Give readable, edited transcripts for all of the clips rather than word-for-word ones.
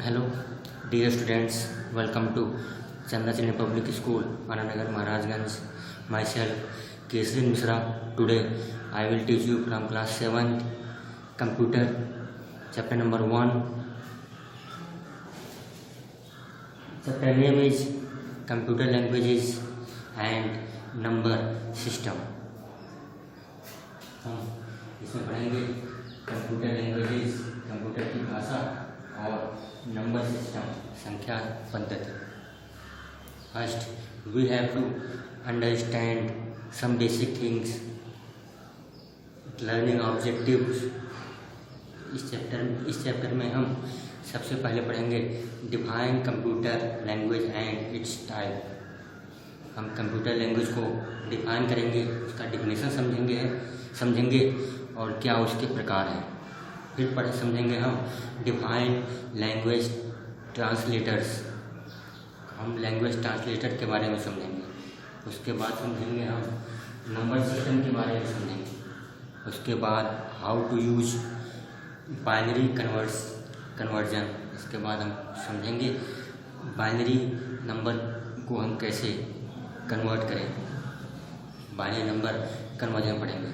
Hello, dear students. Welcome to Chandachandni Public School, Ananagar, Maharajganj. Myself, Kesri Mishra. Today, I will teach you from class 7th computer, chapter number 1. Chapter name is computer languages and number system. हम इसमें पढ़ेंगे computer languages, computer की भाषा और number system, संख्या पद्धति. First we have to understand some basic things, learning objectives. इस chapter में हम सबसे पहले पढ़ेंगे define computer language and its type. हम कंप्यूटर लैंग्वेज को डिफाइन करेंगे, उसका डिफिनेशन समझेंगे और क्या उसके प्रकार हैं. फिर समझेंगे हम डिफाइन लैंग्वेज ट्रांसलेटर्स. हम लैंग्वेज ट्रांसलेटर के बारे में समझेंगे. उसके बाद समझेंगे हम नंबर सिस्टम के बारे में समझेंगे. उसके बाद how to use binary conversion. इसके बाद हम समझेंगे बाइनरी नंबर को हम कैसे कन्वर्ट करें. बाइनरी नंबर कन्वर्जन पढ़ेंगे.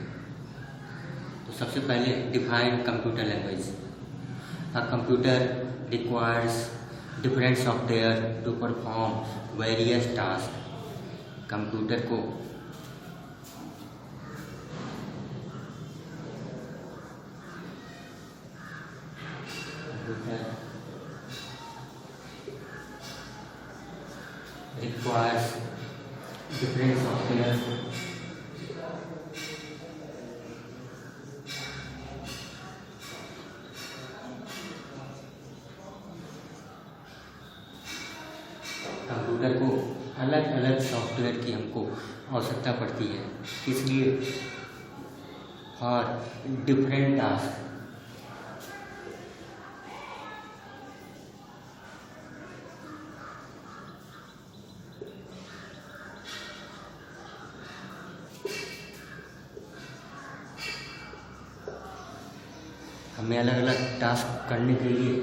तो सबसे पहले define computer language. A computer requires different software to perform various task. Computer को requires different software कंप्यूटर को अलग अलग सॉफ्टवेयर की हमको आवश्यकता पड़ती है. किस लिए? For different task. हमें अलग अलग टास्क करने के लिए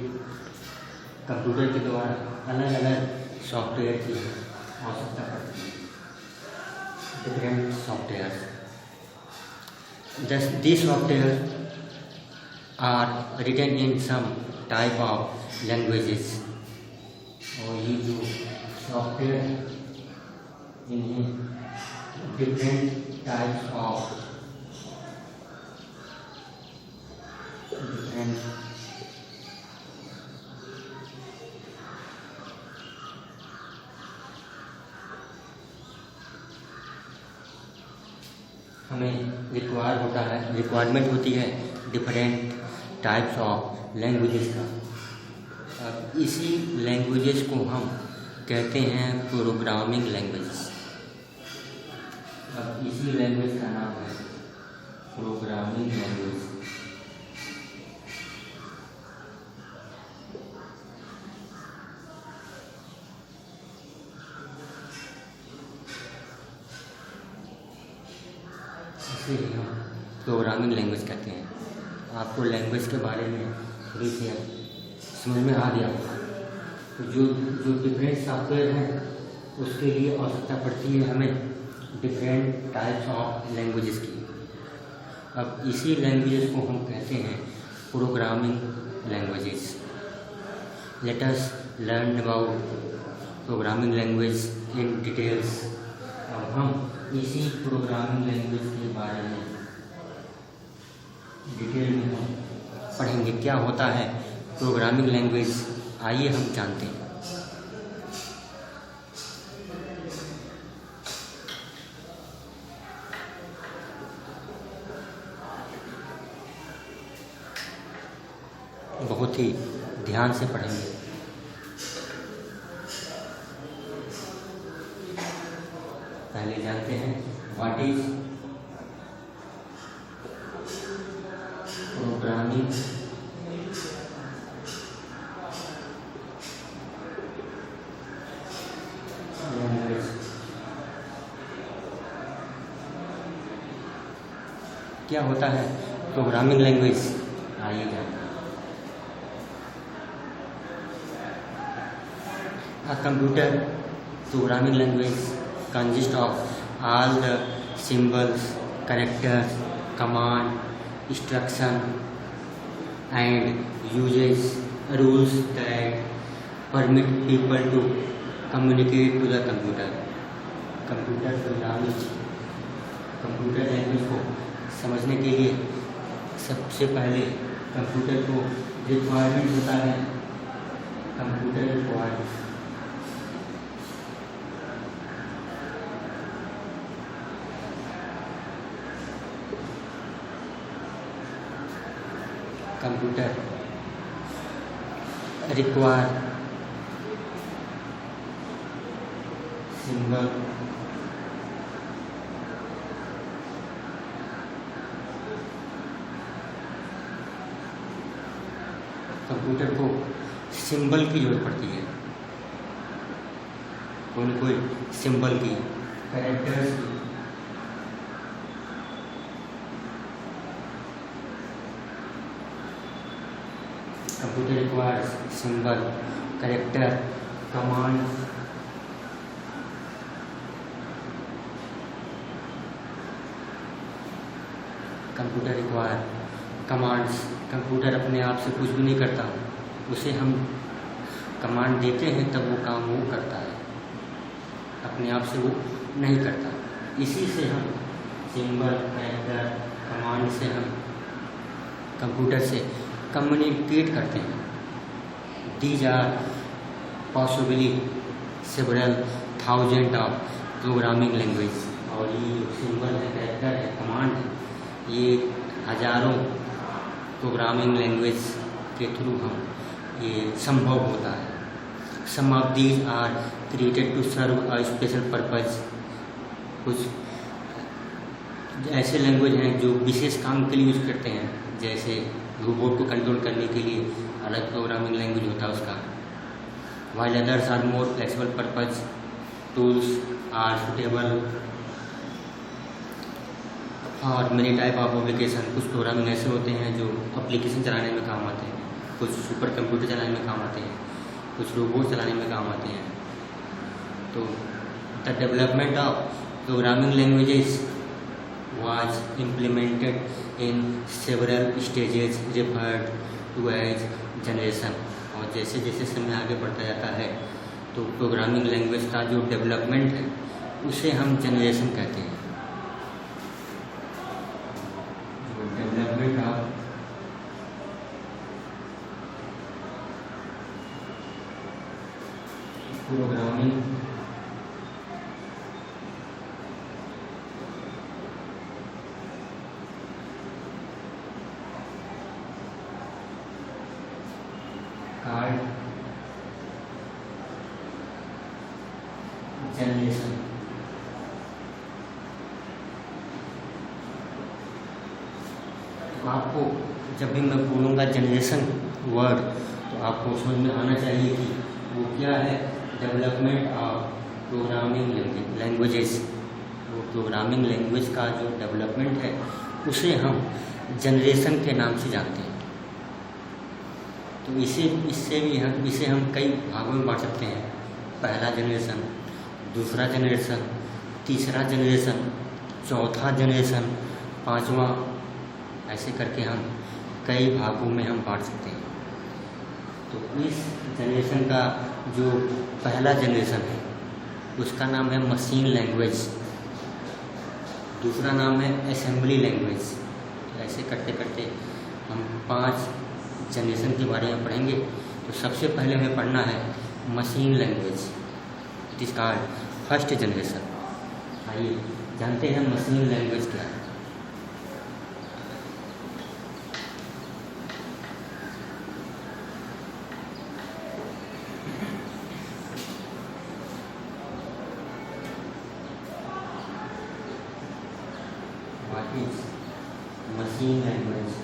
कंप्यूटर के द्वारा अलग अलग सॉफ्टवेयर की आवश्यकता पड़ती है. Different software. These software are written in some type of languages. और ये जो सॉफ्टवेयर इन्हें डिफरेंट टाइप्स ऑफ हमें रिक्वायरमेंट होती है डिफरेंट टाइप्स ऑफ लैंग्वेजेस का. अब इसी लैंग्वेजेस को हम कहते हैं प्रोग्रामिंग लैंग्वेजेस. अब इसी लैंग्वेज का नाम है प्रोग्रामिंग लैंग्वेज. इसे हम प्रोग्रामिंग लैंग्वेज कहते हैं. आपको लैंग्वेज के बारे में थोड़ी सी समझ में आ गया होगा. तो जो डिफरेंट सॉफ्टवेयर हैं उसके लिए आवश्यकता पड़ती है हमें डिफरेंट टाइप्स ऑफ लैंग्वेजेस की. अब इसी लैंग्वेजेस को हम कहते हैं programming languages. Let us learn about programming language in details. अब हम इसी प्रोग्रामिंग लैंग्वेज के बारे में डिटेल में हम पढ़ेंगे. क्या होता है प्रोग्रामिंग लैंग्वेज, आइए हम जानते हैं. बहुत ही ध्यान से पढ़ेंगे. पहले जानते हैं व्हाट इज प्रोग्रामिंग लैंग्वेज. क्या होता है प्रोग्रामिंग लैंग्वेज, आइए जानते हैं. A computer programming language consists of all the symbols, characters, command, instruction, and uses rules that permit people to communicate to the computer. Computer language को समझने के लिए सबसे पहले कंप्यूटर को रिक्वायरमेंट होता है। कंप्यूटर रिक्वायर सिंबल कंप्यूटर को सिंबल की जरूरत पड़ती है, कोई सिंबल की, कैरेक्टर्स की। Computer requires symbol, character, command, computer require commands. Computer अपने आप से कुछ भी नहीं करता, उसे हम कमांड देते हैं तब वो काम वो करता है, अपने आप से वो नहीं करता। इसी से हम सिंबल, कैरेक्टर, कमांड से हम कंप्यूटर से कम्युनिकेट करते हैं। These are possibly several thousand of programming language. और ये सिंबल है, कैरेक्टर है, कमांड है, ये हजारों प्रोग्रामिंग लैंग्वेज के थ्रू हम ये संभव होता है। Some of these are created to serve a special purpose. कुछ ऐसे लैंग्वेज हैं जो विशेष काम के लिए यूज करते हैं, जैसे रोबोट को कंट्रोल करने के लिए अलग प्रोग्रामिंग लैंग्वेज होता है उसका। While others are more flexible purpose tools are suitable और मेनी टाइप ऑफ एप्लीकेशन। कुछ प्रोग्रामिंग ऐसे होते हैं जो एप्लीकेशन चलाने में काम आते हैं, कुछ सुपर कंप्यूटर चलाने में काम आते हैं, कुछ रोबोट चलाने में काम आते हैं। तो the development of programming languages was implemented in several stages referred to as generation. और जैसे जैसे समय आगे बढ़ता जाता है तो प्रोग्रामिंग लैंग्वेज का जो डेवलपमेंट है उसे हम जनरेशन कहते हैं। Development of programming card generation. आपको जब भी मैं बोलूँगा जनरेशन वर्ड तो आपको समझ में आना चाहिए कि वो क्या है। डेवलपमेंट ऑफ प्रोग्रामिंग लैंग्वेजेस, वो प्रोग्रामिंग लैंग्वेज का जो डेवलपमेंट है उसे हम जनरेशन के नाम से जानते हैं। तो इसे हम कई भागों में बांट सकते हैं। पहला जनरेशन, दूसरा जनरेशन, तीसरा जनरेशन, चौथा जनरेशन, पांचवा, ऐसे करके हम कई भागों में हम बांट सकते हैं। तो इस जनरेशन का जो पहला जनरेशन है उसका नाम है मशीन लैंग्वेज, दूसरा नाम है असेंबली लैंग्वेज। तो ऐसे करते करते हम 5 जनरेशन के बारे में पढ़ेंगे। तो सबसे पहले हमें पढ़ना है machine language, it is called first generation. आइए जानते हैं मशीन लैंग्वेज क्या है। What is machine language?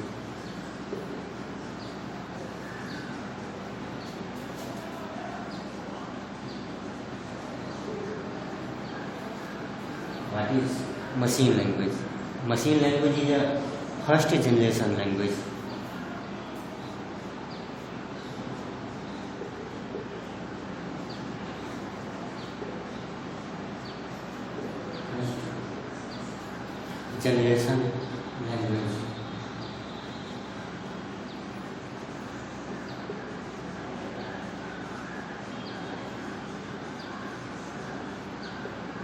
What is machine language? Machine language is a first generation language. Generation language.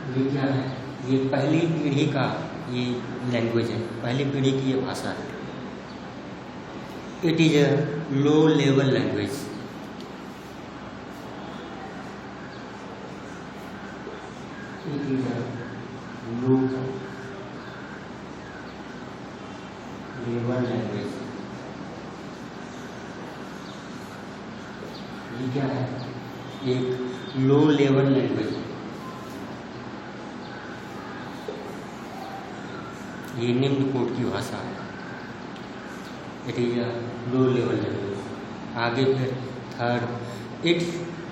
ये क्या है? ये पहली पीढ़ी का ये लैंग्वेज है, पहली पीढ़ी की ये भाषा है। It is a low level language. It is a low level language. ये क्या है? एक लो लेवल लैंग्वेज। ये निम्न कोटि की भाषा है। It is a low level language. आगे फिर third, it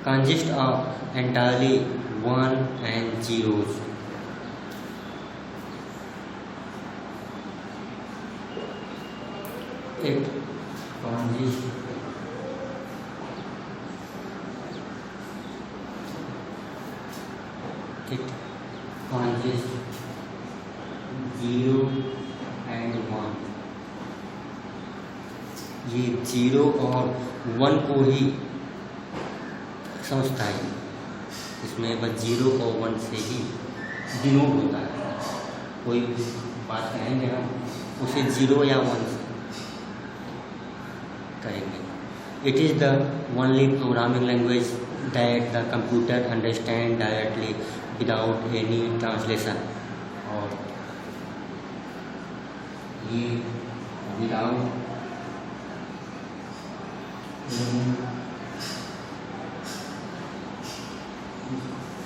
consist of entirely 1 and 0s। It consist it consists 0 and 1। ये 0 और 1 को ही समझता है। इसमें बस 0 और 1 से ही डिनोट होता है। कोई बात कहेंगे हम उसे 0 या 1 से करेंगे। It is the only programming language that the computer understand directly without any translation. और ये विदाउट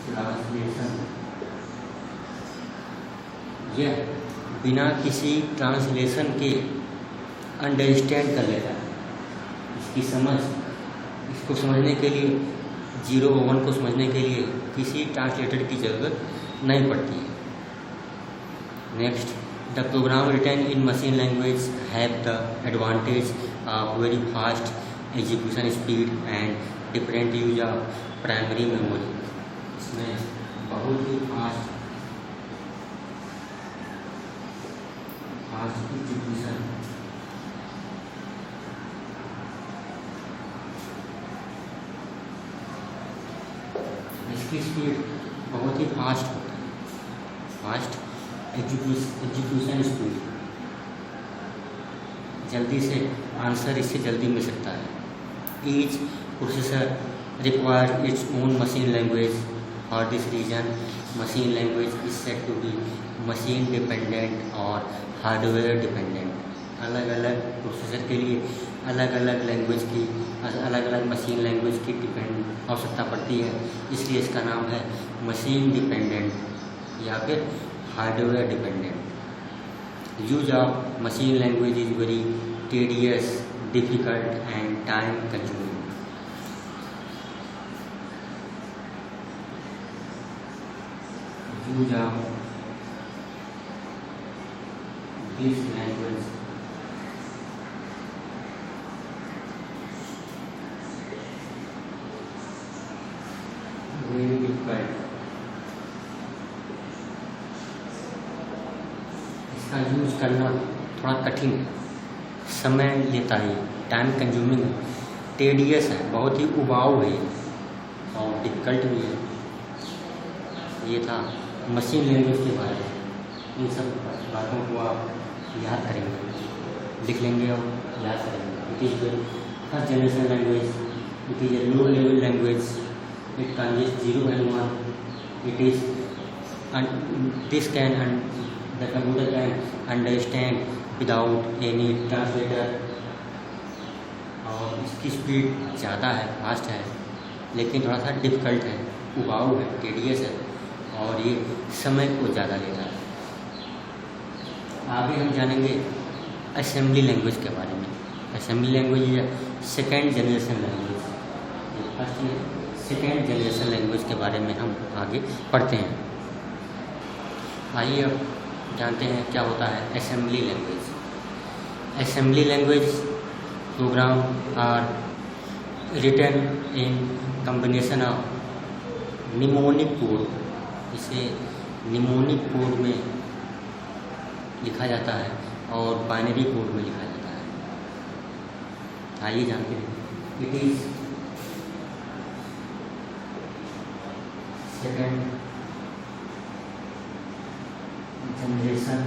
ट्रांसलेशन, यह बिना किसी ट्रांसलेशन के अंडरस्टैंड कर लेता है। इसकी समझ, इसको समझने के लिए 0 और 1 को समझने के लिए किसी ट्रांसलेटर की ज़रूरत नहीं पड़ती है। Next, the program written in machine language have the advantage of very fast execution speed and different use of primary memory. इसमें बहुत ही फास्ट एग्जीक्यूशन, इसकी स्पीड बहुत ही फास्ट होता है। फास्ट एग्जीक्यूशन स्पीड, जल्दी से आंसर इससे जल्दी मिल सकता है। Each processor require its own machine language. For this reason machine language is said to be machine dependent और हार्डवेयर डिपेंडेंट। अलग अलग प्रोसेसर के लिए अलग अलग लैंग्वेज की, अलग अलग मशीन लैंग्वेज की डिपेंड आवश्यकता पड़ती है। इसलिए इसका नाम है मशीन डिपेंडेंट या फिर hardware dependent. Use of machine language is very tedious, difficult and time consuming. Use of this language very difficult, इसका यूज करना थोड़ा कठिन है, समय लेता है, टाइम कंज्यूमिंग है, टेडियस है, बहुत ही उबाऊ है और डिफिकल्ट भी है। ये था मशीन लैंग्वेज के बारे में। इन सब बातों को आप याद करेंगे, लिख लेंगे और याद करेंगे। It is first generation language, it is a low level language, it consist 0 and 1, it is this can the computer can understand without any translator। और इसकी स्पीड ज़्यादा है, फास्ट है, लेकिन थोड़ा सा डिफिकल्ट है, उबाऊ है, टेडियस है और ये समय को ज़्यादा लेता है। आगे हम जानेंगे असेंबली लैंग्वेज के बारे में। असेंबली लैंग्वेज या second generation language, first second generation language के बारे में हम आगे पढ़ते हैं। आइए अब जानते हैं क्या होता है assembly language. Assembly language program are written in combination of mnemonic code. इसे निमोनिक कोड में लिखा जाता है और बाइनरी कोड में लिखा जाता है। आइए जानते हैं। It is second generation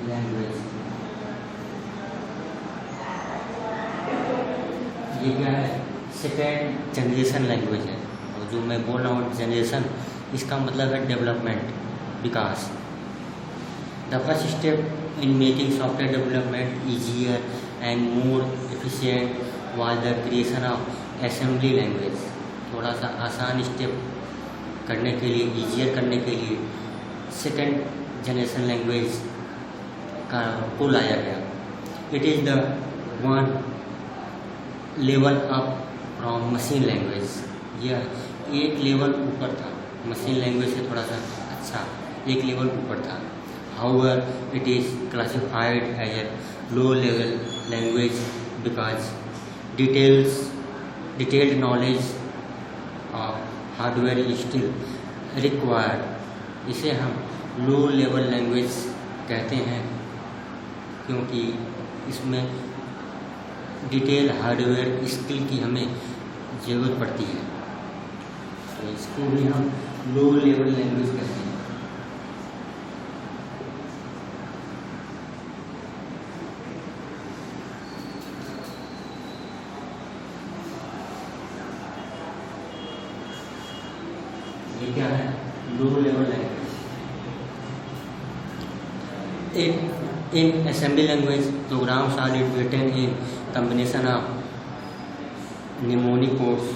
language. ये क्या है? सेकेंड जनरेशन लैंग्वेज है। और जो मैं बोल रहा हूँ जनरेशन, इसका मतलब है development, Vikas. The first step in making software development easier and more efficient was the creation of assembly language. थोड़ा सा आसान स्टेप करने के लिए, ईजियर करने के लिए सेकेंड जनरेशन लैंग्वेज को लाया गया। It is the one level up from machine language. यह एक लेवल ऊपर था, मशीन लैंग्वेज से थोड़ा सा अच्छा एक लेवल ऊपर था। However it is classified as a low level language because detailed knowledge of hardware is still required. इसे हम लो लेवल लैंग्वेज कहते हैं क्योंकि इसमें डिटेल हार्डवेयर स्किल की हमें ज़रूरत पड़ती है, तो इसको भी हम लो लेवल लैंग्वेज कहते हैं। ये क्या है? लो level language. In assembly language, programs are written in combination of mnemonic codes.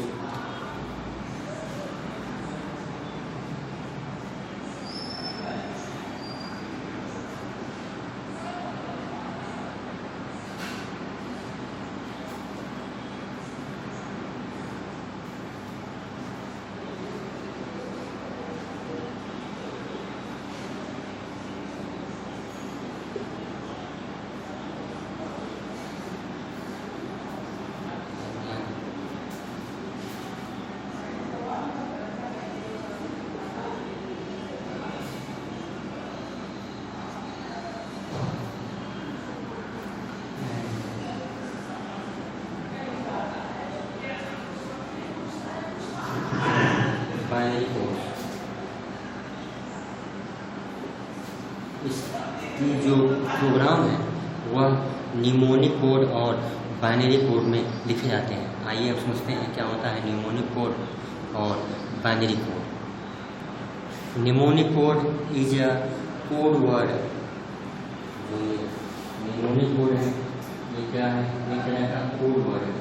इसकी जो प्रोग्राम है वह निमोनिक कोड और बाइनरी कोड में लिखे जाते हैं। आइए अब समझते हैं क्या होता है निमोनिक कोड और binary code. Mnemonic code is a code word. जो ये निमोनिक कोड है ये क्या है? एक तरह का कोड वर्ड है।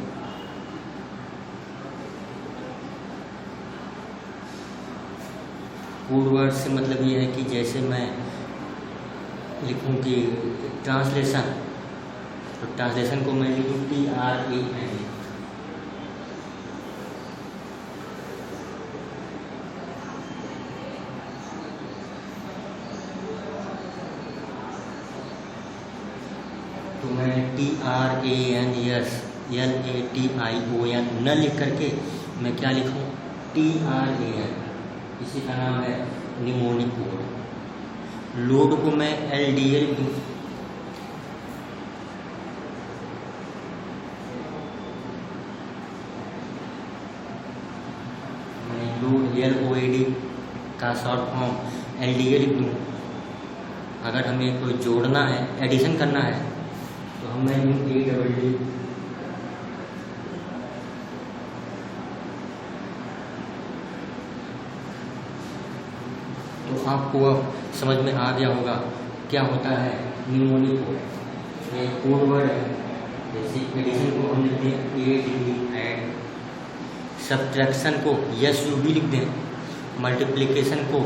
कोड वर्ड से मतलब ये है कि जैसे मैं लिखूं कि ट्रांसलेशन, तो ट्रांसलेशन को मैं लिखूं TRAN। तो मैं TRANSLATION न लिख करके मैं क्या लिखूं? TRAN। इसी का नाम है निमोनिक कोड। लोड को मैं LDL दूँ, मैं लोड LOAD का शॉर्ट फॉर्म LDL दूँ। अगर हमें कोई जोड़ना है, एडिशन करना है, तो हमें ADD। तो आपको अब समझ में आ गया होगा क्या होता है निमोनिक कोड। ये कोड वर्ड है। जैसे एडिशन को हम लिखते हैं ADD ऐड, सब्ट्रैक्शन को SUB लिख दें, मल्टीप्लिकेशन को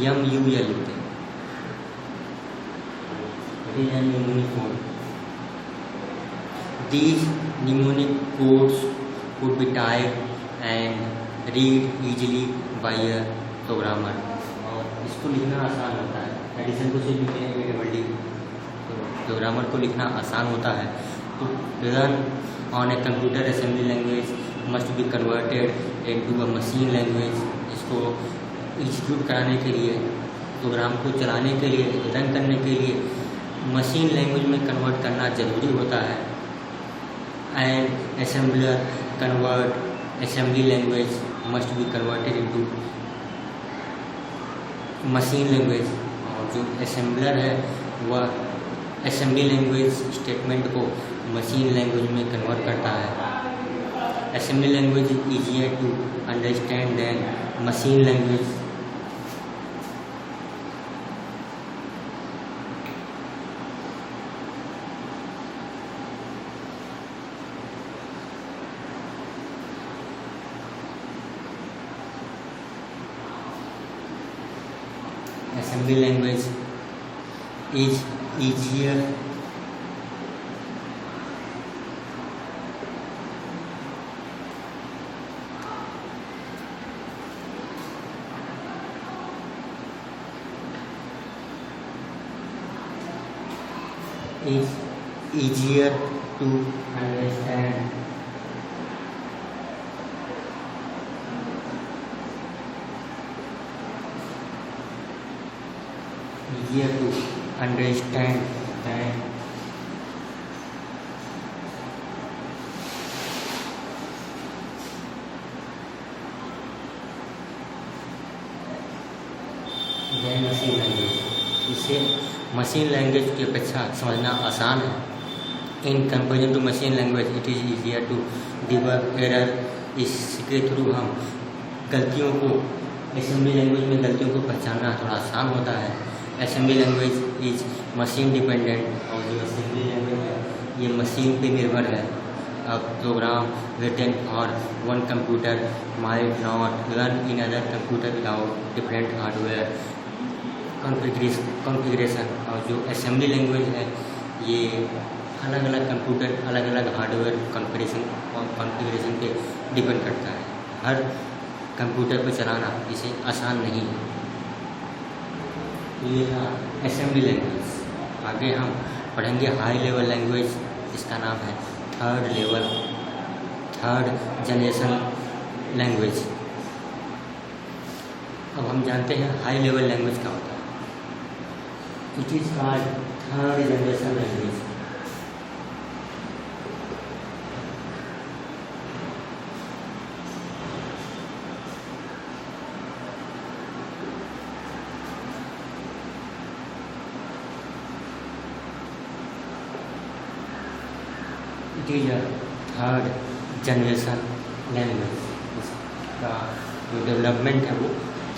MUL लिख दें। Mnemonic code. These mnemonic codes could be typed and read easily by a programmer। और इसको लिखना आसान होता है। एडिशन को सिर्फ लिखते हैं ADD, तो प्रोग्रामर को लिखना आसान होता है। तो run on a computer assembly language must be converted into a machine language. इसको एग्जीक्यूट कराने के लिए, प्रोग्राम को चलाने के लिए, रन करने के लिए मशीन लैंग्वेज में कन्वर्ट करना ज़रूरी होता है। And assembler convert assembly language must be converted into machine language. और जो असेंबलर है वह असेंबली लैंग्वेज स्टेटमेंट को मशीन लैंग्वेज में कन्वर्ट करता है। Assembly language is easier to understand than machine language. Assembly language is easier to understand than machine language. इसे machine language की अपेक्षा समझना आसान है। In comparison to machine language it is easier to debug error. इसके through हम गलतियों को, असेंबली लैंग्वेज में गलतियों को पहचानना थोड़ा आसान होता है। Assembly language is machine dependent, और जो असेंबली लैंग्वेज है ये मशीन पे निर्भर है। A program written for one computer might not run in other computer without different hardware configuration। और जो असेंबली लैंग्वेज है ये अलग अलग कंप्यूटर, अलग अलग हार्डवेयर कॉन्फ़िगरेशन पे डिपेंड करता है। हर कंप्यूटर पर चलाना इसे आसान नहीं है। ये था असेंबली लैंग्वेज। आगे हम पढ़ेंगे हाई लेवल लैंग्वेज। इसका नाम है थर्ड जनरेशन लैंग्वेज। अब हम जानते हैं हाई लेवल लैंग्वेज क्या होता है। It is called third generation language. It is a third generation language. इसका जो डेवलपमेंट है वो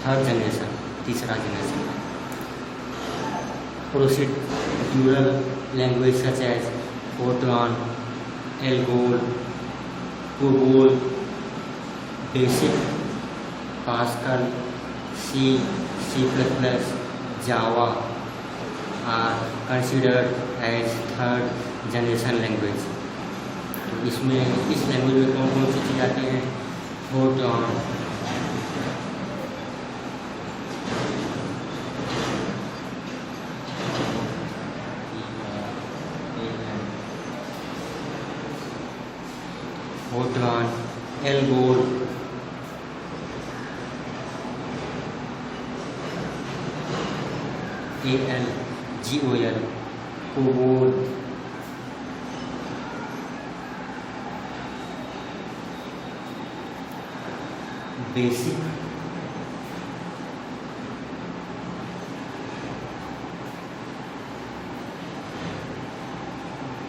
थर्ड जनरेशन, तीसरा जनरेशन है। Procedural language such as Fortran, ALGOL, COBOL, BASIC, Pascal, C++, Java are considered as third generation language. तो इसमें इस language में कौन कौन सी चीज़ आती हैं? Fortran, ALGOL, ALGOL, COBOL, BASIC,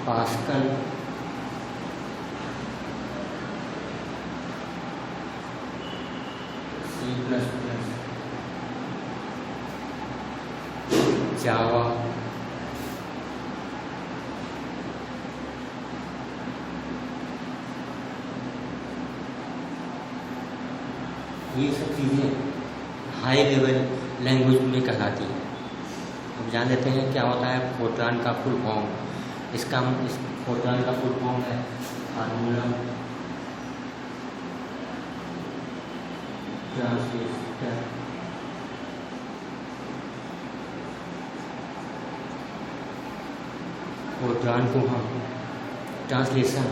Pascal, C++, जावा, ये सब चीज़ें हाई लेवल लैंग्वेज में कहलाती हैं। अब जान लेते हैं क्या होता है फोर्ट्रान का फुल फॉर्म। इस फोर्ट्रान का फुल फॉर्म है फार्मूला ट्रांसलेटर। फोर्ट्रान को हम ट्रांसलेशन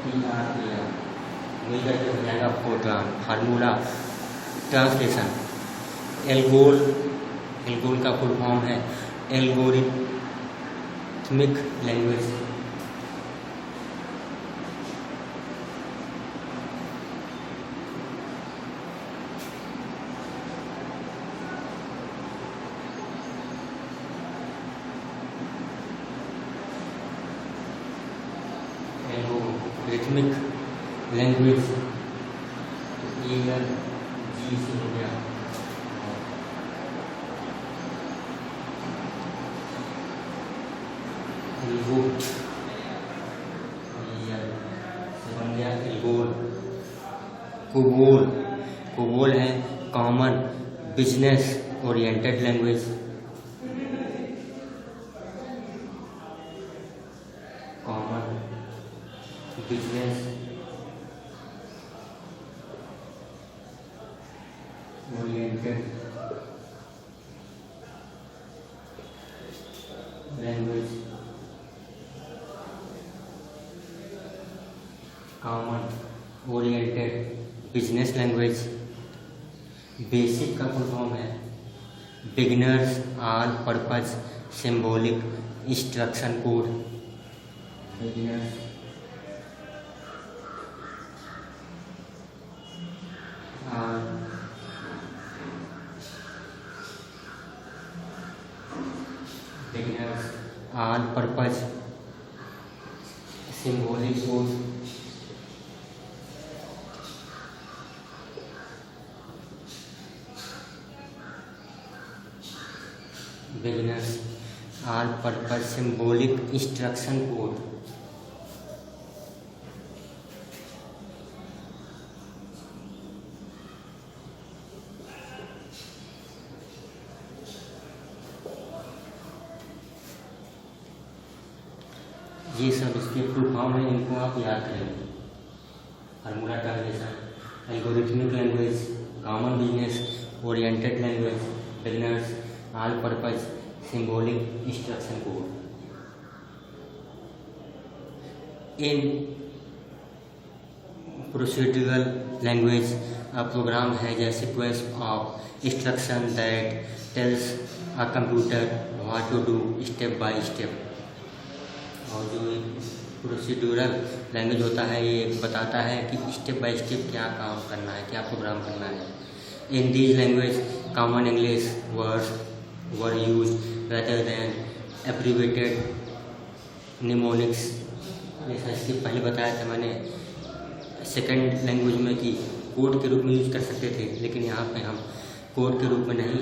PRAR मिल करके हो जाएगा फोरट्रान। फार्मूला ट्रांसलेशन, एल्गोल का फुल फॉर्म है एल्गोरिथमिक लैंग्वेज। एल्गोरिथमिक लैंग्वेज जी से हो गया। एल्गो से बन गया एल्गोल। कोबोल है common business oriented language. Common business oriented language. Common oriented business language. Basic का फुल फॉर्म है beginners all purpose symbolic instruction code. Beginners all purpose symbolic code. Beginners all purpose symbolic instruction code. ये सब इसके full form है, इनको आप याद करेंगे। Formula translation, algorithmic language, common business oriented language, beginners all purpose symbolic instruction code. In procedural language a program has a sequence of instructions that tells a computer what to do step by step। और जो procedural language होता है ये बताता है कि step by step क्या काम करना है, क्या प्रोग्राम करना है। In these language common English words were use rather than abbreviated mnemonics. जैसा इसके पहले बताया था मैंने सेकेंड लैंग्वेज में कि कोड के रूप में यूज कर सकते थे, लेकिन यहाँ पे हम कोड के रूप में नहीं,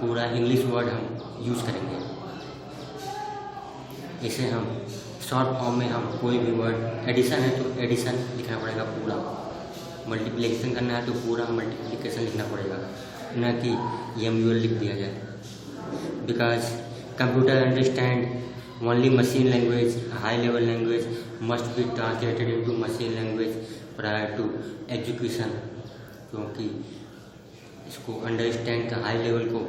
पूरा इंग्लिश वर्ड हम यूज करेंगे। इसे हम शॉर्ट फॉर्म में हम कोई भी वर्ड, एडिशन है तो एडिशन लिखना पड़ेगा पूरा, मल्टीप्लिकेशन करना है तो पूरा मल्टीप्लिकेशन लिखना पड़ेगा, न कि MUL लिख दिया जाए। Because computer understand only machine language, high level language must be translated into machine language prior to education. क्योंकि इसको अंडरस्टैंड का हाई लेवल को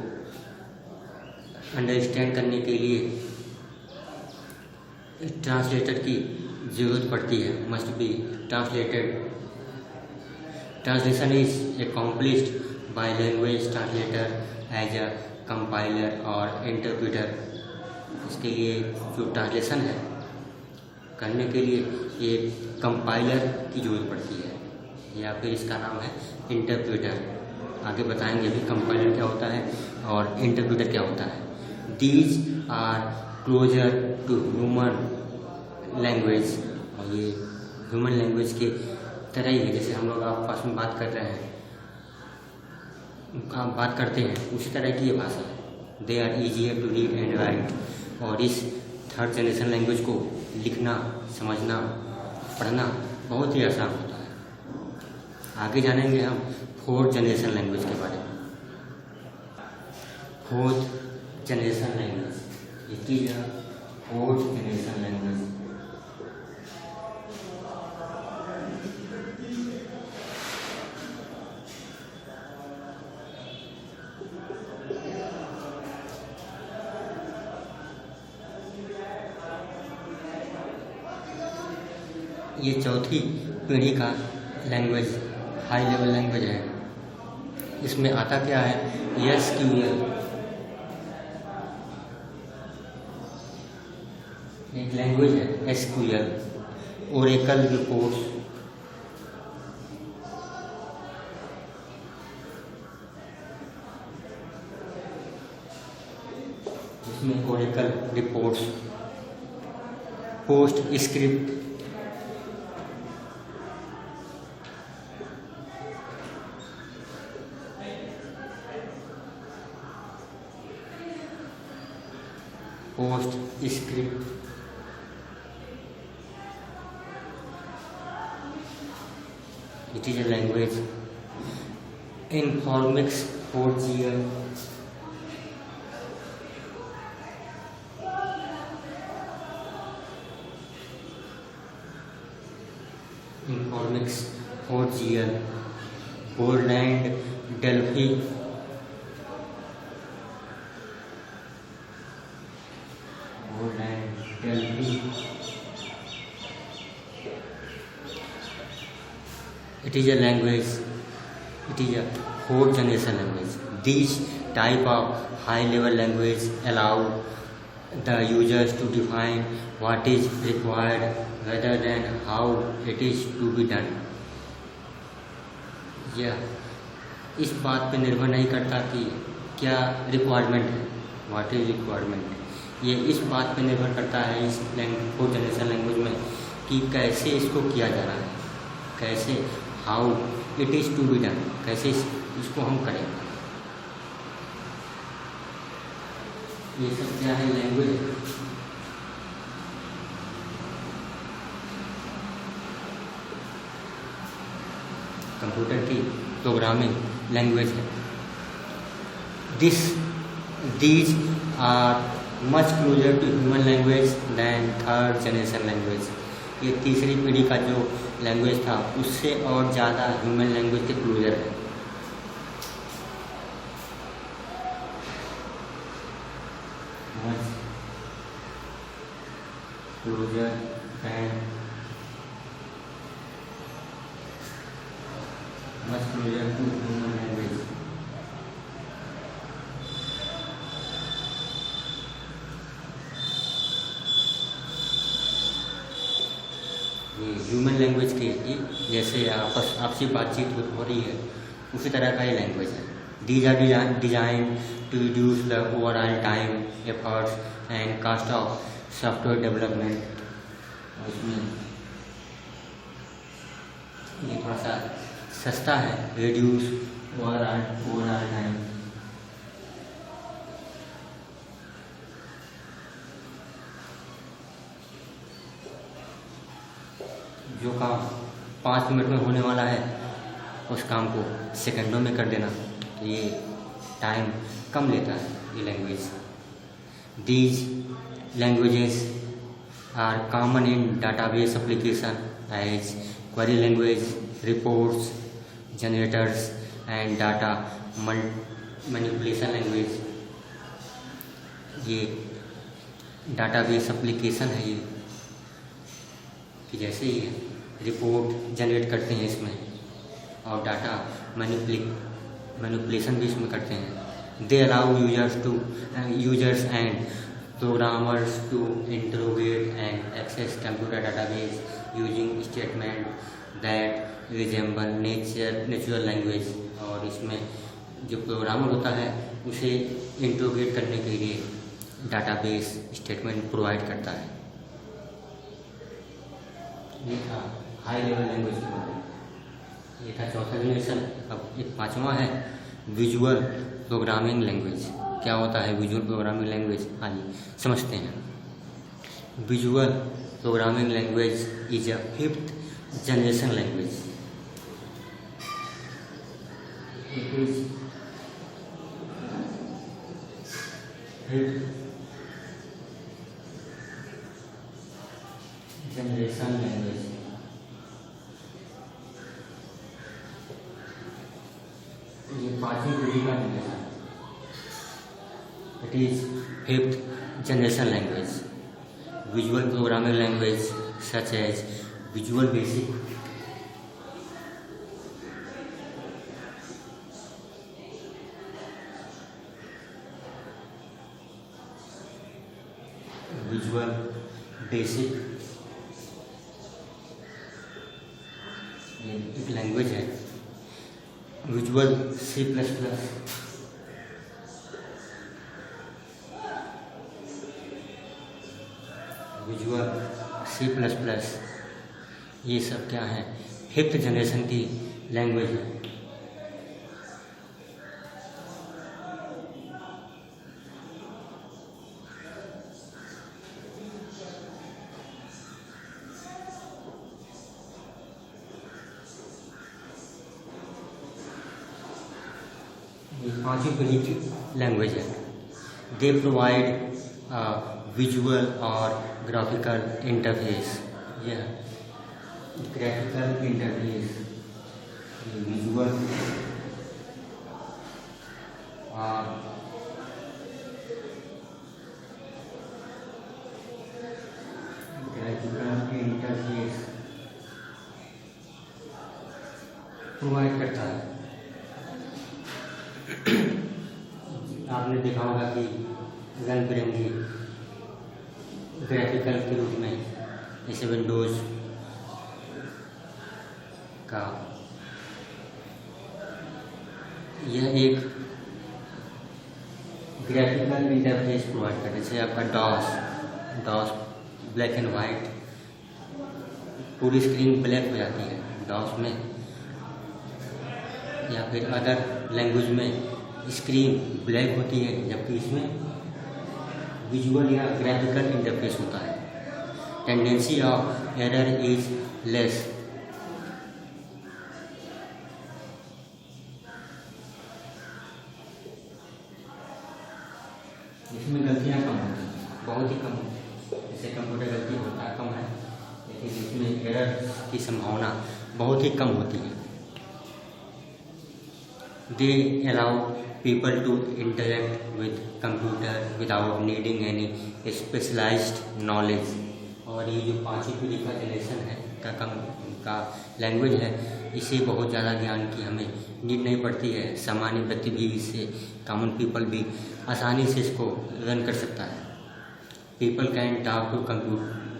अंडरस्टैंड करने के लिए ट्रांसलेटर की ज़रूरत पड़ती है, must be translated. Translation is accomplished by language translator as a compiler और इंटरप्रेटर। इसके लिए जो ट्रांसलेशन है करने के लिए एक कंपाइलर की ज़रूरत पड़ती है, या फिर इसका नाम है इंटरप्रेटर। आगे बताएंगे अभी कंपाइलर क्या होता है और इंटरप्रेटर क्या होता है। These are closer to human language, और ये ह्यूमन लैंग्वेज के तरह ही है। जैसे हम लोग आपस में बात कर रहे हैं, आप बात करते हैं, उसी तरह की ये भाषा है। They are easier to read and write. और इस थर्ड जनरेशन लैंग्वेज को लिखना, समझना, पढ़ना बहुत ही आसान होता है। आगे जानेंगे हम फोर्थ जनरेशन लैंग्वेज के बारे में। Fourth generation language, it is a fourth generation language. ये चौथी पीढ़ी का लैंग्वेज हाई लेवल लैंग्वेज है। इसमें आता क्या है, एसक्यूएल एक लैंग्वेज है, एसक्यूएल, ओरेकल रिपोर्ट्स, जिसमें Oracle reports, post script, post script, it is a language. Informix 4GL, Informix 4GL, Borland Delphi, Borland Delphi. It is a language. It is a fourth generation language. These type of high-level language allow the users to define what is required rather than how it is to be done. यह इस बात पे निर्भर नहीं करता कि क्या requirement है, व्हाट इज रिक्वायरमेंट। ये इस बात पे निर्भर करता है इस फोर्थ जनरेशन लैंग्वेज में कि कैसे इसको किया जा रहा है, कैसे, how it is to be done, कैसे इसको हम करें। ये सब क्या है, लैंग्वेज। कंप्यूटर की प्रोग्रामिंग लैंग्वेज है। These are much closer to human language than third generation language. ये तीसरी पीढ़ी का जो लैंग्वेज था उससे और ज़्यादा ह्यूमन लैंग्वेज के क्लोजर है। Closer and much closer to human language. ये ह्यूमन लैंग्वेज के जैसे आपसी बातचीत हो रही है उसी तरह का ये लैंग्वेज है। These are design to reduce the overall time, efforts and cost of software development. इसमें ये थोड़ा सा सस्ता है, रिड्यूस ओवरऑल टाइम। जो काम 5 मिनट में होने वाला है उस काम को सेकंडों में कर देना, तो ये टाइम कम लेता है ये language. These languages are common in database application as query language, reports generators and data manipulation language. ये डाटाबेस एप्लीकेशन है ये, कि जैसे ही रिपोर्ट जनरेट करते हैं इसमें और डाटा मैनिपुलेशन भी इसमें करते हैं। They allow users and programmers to interrogate and access computer database using statement that resemble natural language. और इसमें जो प्रोग्रामर होता है उसे इंटरोगेट करने के लिए डाटाबेस स्टेटमेंट प्रोवाइड करता है। ये था हाई लेवल लैंग्वेज के बारे में, ये था चौथा जनरेशन। अब एक पांचवा है विजुअल प्रोग्रामिंग लैंग्वेज। क्या होता है विजुअल प्रोग्रामिंग लैंग्वेज, आइए समझते हैं। Visual programming language is a 5th generation language. It is 5th generation language. ये 5वीं पीढ़ी का generation. It is 5th generation language. Visual programming language such as visual basic, visual basic ये एक language है। विजुअल C++, विजुअल C++, ये सब क्या है, 5th जनरेशन की लैंग्वेज है। ये 5वीं पीढ़ी की लैंग्वेज है। दे प्रोवाइड विजुअल और ग्राफिकल इंटरफेस। यह ग्राफिकल इंटरफेस, विजुअल और ग्राफिकल इंटरफेस प्रोवाइड करता है। आपने देखा होगा कि रंग बिरंगी ग्राफिकल के रूप में जैसे विंडोज़ का यह एक ग्राफिकल इंटरफेस प्रोवाइड करता है। जैसे आपका डॉस ब्लैक एंड वाइट, पूरी स्क्रीन ब्लैक हो जाती है डॉस में, या फिर अदर लैंग्वेज में स्क्रीन ब्लैक होती है, जबकि इसमें विजुअल या ग्राफिकल इंटरफेस होता है। Tendency of error is less. इसमें गलतियाँ कम होती हैं, बहुत ही कम। जैसे कंप्यूटर गलती होता कम है, लेकिन इसमें एरर की संभावना बहुत ही कम होती है। They allow people to interact with computer without needing any specialized knowledge। और ये जो 5वीं पीढ़ी का जनरेशन है का लैंग्वेज है, इसे बहुत ज़्यादा ज्ञान की हमें नीड नहीं पड़ती है। सामान्य व्यक्ति भी इसे, कॉमन पीपल भी आसानी से इसको रन कर सकता है। People can talk to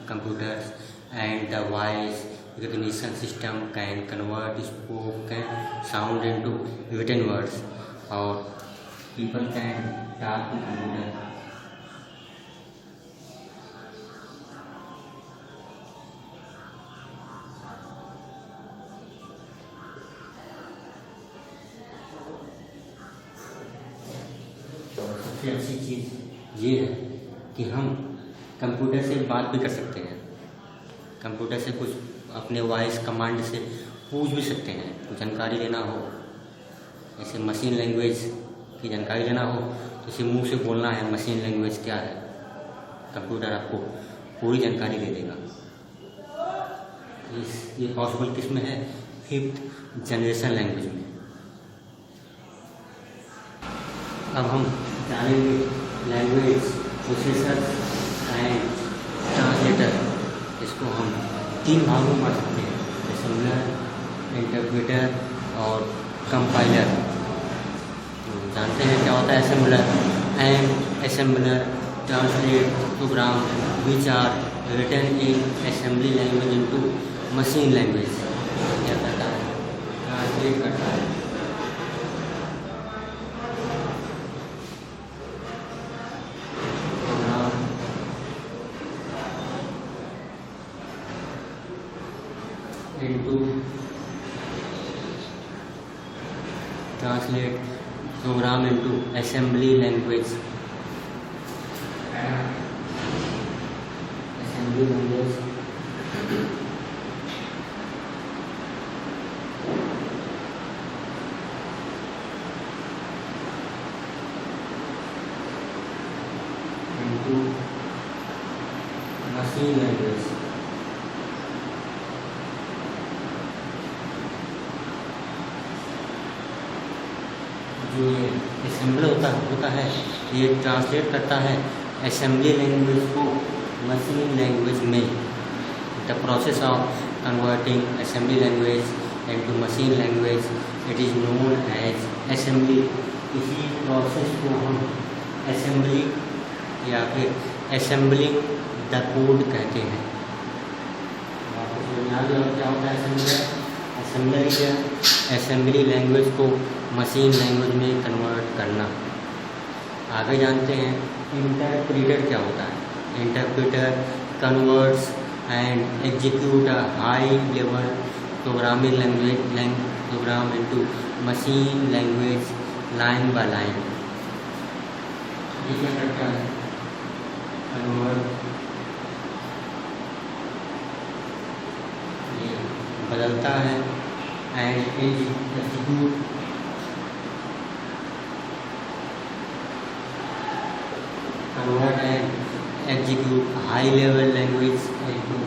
computers and the voice recognition system can convert spoken sound into written words, or people can talk to computer। सबसे अच्छी चीज़ ये है कि हम कंप्यूटर से बात भी कर सकते हैं। कंप्यूटर से कुछ अपने वॉइस कमांड से पूछ भी सकते हैं। कुछ जानकारी लेना हो, जैसे मशीन लैंग्वेज की जानकारी लेना हो, तो इसे मुंह से बोलना है मशीन लैंग्वेज क्या है, कंप्यूटर आपको पूरी जानकारी दे देगा। ये पॉसिबल किस में है, 5th जनरेशन लैंग्वेज में। अब हम जानेंगे लैंग्वेज प्रोसेसर एंड ट्रांसलेटर। इसको हम 3 भागों में बांट सकते हैं, असेंबलर, इंटरप्रेटर और कंपाइलर। जानते हैं क्या होता है assembler. And assembler translate program which are written in assembly language into machine language. क्या करता है, ट्रांसलेट करता है translate program into assembly language। assembly language into machine language। जो ये असेंबलर होता है, ये ट्रांसलेट करता है असेंबली लैंग्वेज को मशीन लैंग्वेज में। The process of converting assembly language into machine language. It is known as assembly. इसी प्रोसेस को हम assembly या फिर assembling the code कहते हैं। आपको समझ आ गया क्या होता है assembly? assembly क्या? assembly लैंग्वेज को मशीन लैंग्वेज में कन्वर्ट करना। आगे जानते हैं इंटरप्रेटर क्या होता है। Interpreter converts and execute a high level programming language program into machine language line by line. ये क्या करता है? कन्वर्ट, ये बदलता है and execute convert and execute high level language into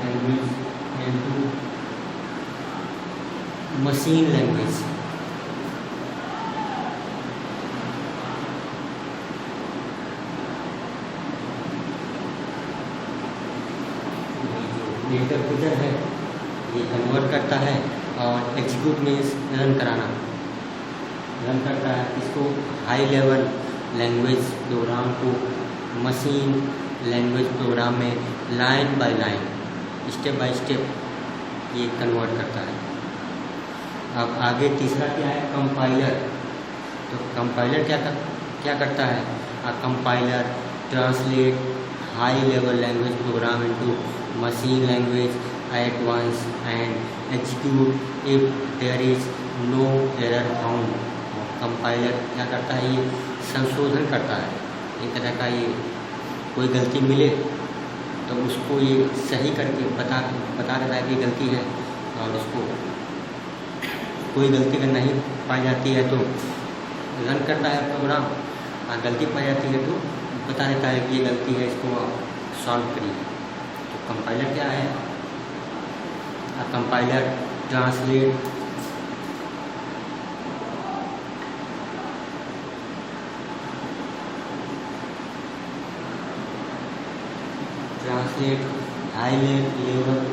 language into machine language। Interpreter है ये convert करता है और एग्जीक्यूट मीन्स रन कराना, रन करता है इसको हाई लेवल लैंग्वेज प्रोग्राम को मशीन लैंग्वेज प्रोग्राम में line by line step by step ये कन्वर्ट करता है। अब आगे तीसरा क्या है? कंपाइलर। तो कंपाइलर क्या करता है? Compiler translate high level language program into machine language at once and execute if there is no error found. Compiler क्या करता है? ये संशोधन करता है, एक तरह का ये कोई गलती मिले तो उसको ये सही करके बता देता है कि गलती है, और उसको कोई गलती अगर नहीं पाई जाती है तो रन करता है प्रोग्राम, और गलती पाई जाती है तो बता देता है कि ये गलती है, इसको आप सॉल्व करिए। तो कंपाइलर क्या है? Compiler translate high level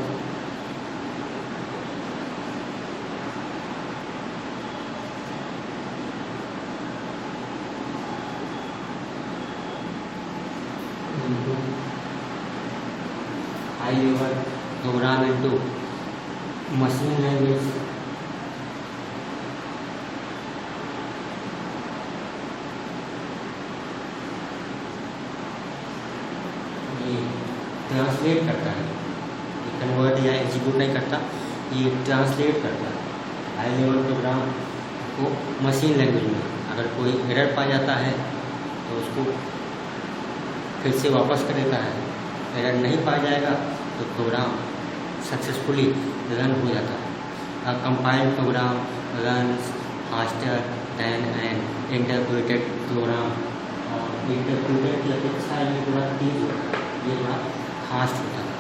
high level programme into machine language ये ट्रांसलेट करता है, ये कन्वर्ट या एग्जीक्यूट नहीं करता, ये ट्रांसलेट करता है हाई लेवल प्रोग्राम को मशीन लैंग्वेज में। अगर कोई एरर पा जाता है तो उसको फिर से वापस कर देता है, एरर नहीं पाया जाएगा तो प्रोग्राम सक्सेसफुली रन हो जाता है। A compiled program runs faster than an interpreted program। और इंटरप्रेटेड की अपेक्षा ये थोड़ा तेज होता है, ये थोड़ा फास्ट होता है।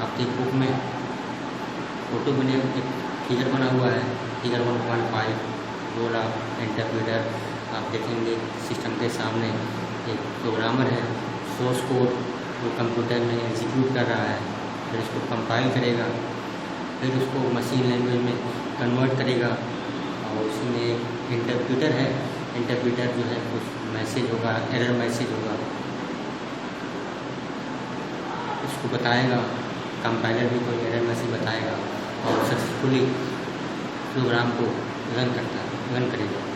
आपकी बुक में फोटो बने एक फिगर बना हुआ है, फिगर 1.5 रोल ऑफ इंटरप्रेटर। आप देखेंगे सिस्टम के सामने एक प्रोग्रामर है, सोर्स कोड वो कंप्यूटर में एग्जीक्यूट कर रहा है, फिर उसको कंपाइल करेगा, फिर उसको मशीन लैंग्वेज में कन्वर्ट करेगा, और उसमें एक इंटरप्रेटर है, इंटरप्रेटर जो है कुछ मैसेज होगा, एरर मैसेज होगा, उसको बताएगा, कंपाइलर भी कोई एरर मैसेज बताएगा और सक्सेसफुली प्रोग्राम को रन करेगा।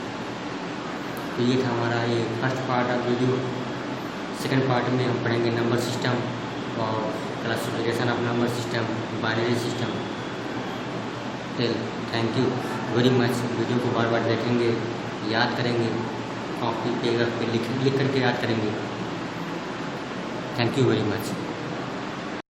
तो ये था हमारा ये first part of video. Second part में हम पढ़ेंगे नंबर सिस्टम और classification of number system, binary system. Thank you very much. Video को बार बार देखेंगे, याद करेंगे, कॉपी पे लिख करके याद करेंगे। Thank you very much.